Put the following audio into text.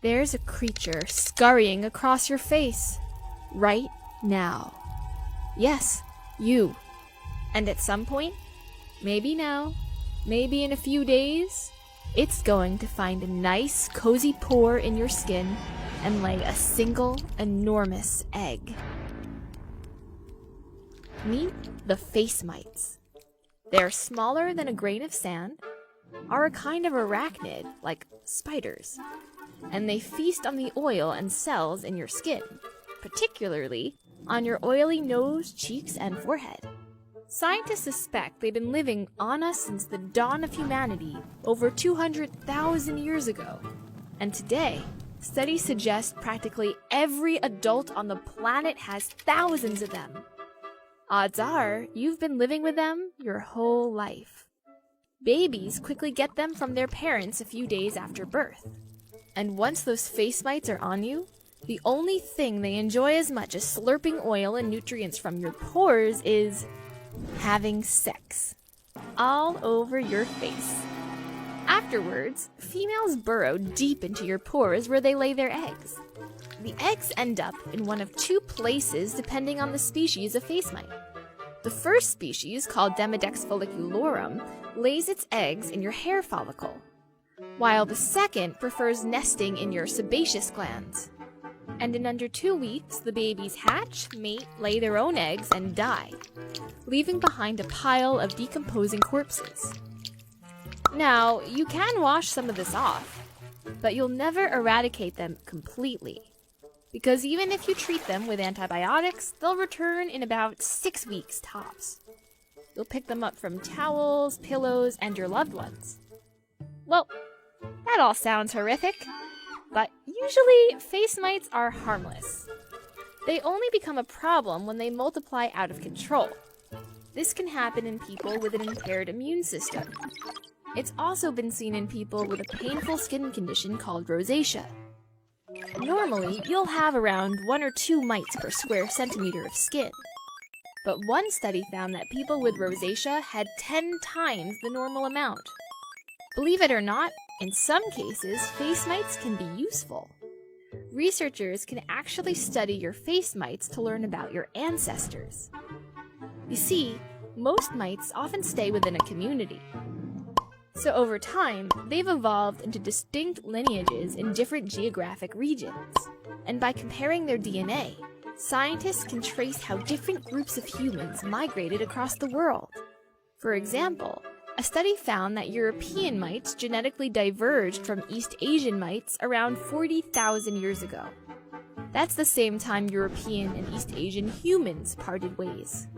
There's a creature scurrying across your face right now. Yes, you. And at some point, maybe now, maybe in a few days, it's going to find a nice, cozy pore in your skin and lay a single, enormous egg. Meet the face mites. They're smaller than a grain of sand, are a kind of arachnid, like spiders, and they feast on the oil and cells in your skin, particularly on your oily nose, cheeks, and forehead. Scientists suspect they've been living on us since the dawn of humanity over 200,000 years ago. And today, studies suggest practically every adult on the planet has thousands of them. Odds are, you've been living with them your whole life. Babies quickly get them from their parents a few days after birth. And once those face mites are on you, the only thing they enjoy as much as slurping oil and nutrients from your pores is having sex. All over your face. Afterwards, females burrow deep into your pores where they lay their eggs. The eggs end up in one of two places depending on the species of face mite. The first species, called Demodex folliculorum, lays its eggs in your hair follicle, while the second prefers nesting in your sebaceous glands. And in under 2 weeks, the babies hatch, mate, lay their own eggs, and die, leaving behind a pile of decomposing corpses. Now, you can wash some of this off, but you'll never eradicate them completely, because even if you treat them with antibiotics, they'll return in about 6 weeks tops. You'll pick them up from towels, pillows, and your loved ones. Well, that all sounds horrific, but usually face mites are harmless. They only become a problem when they multiply out of control. This can happen in people with an impaired immune system. It's also been seen in people with a painful skin condition called rosacea. Normally, you'll have around 1 or 2 mites per square centimeter of skin. But one study found that people with rosacea had 10 times the normal amount. Believe it or not, in some cases, face mites can be useful. Researchers can actually study your face mites to learn about your ancestors. You see, most mites often stay within a community. So over time, they've evolved into distinct lineages in different geographic regions. And by comparing their DNA, scientists can trace how different groups of humans migrated across the world. For example, a study found that European mites genetically diverged from East Asian mites around 40,000 years ago. That's the same time European and East Asian humans parted ways.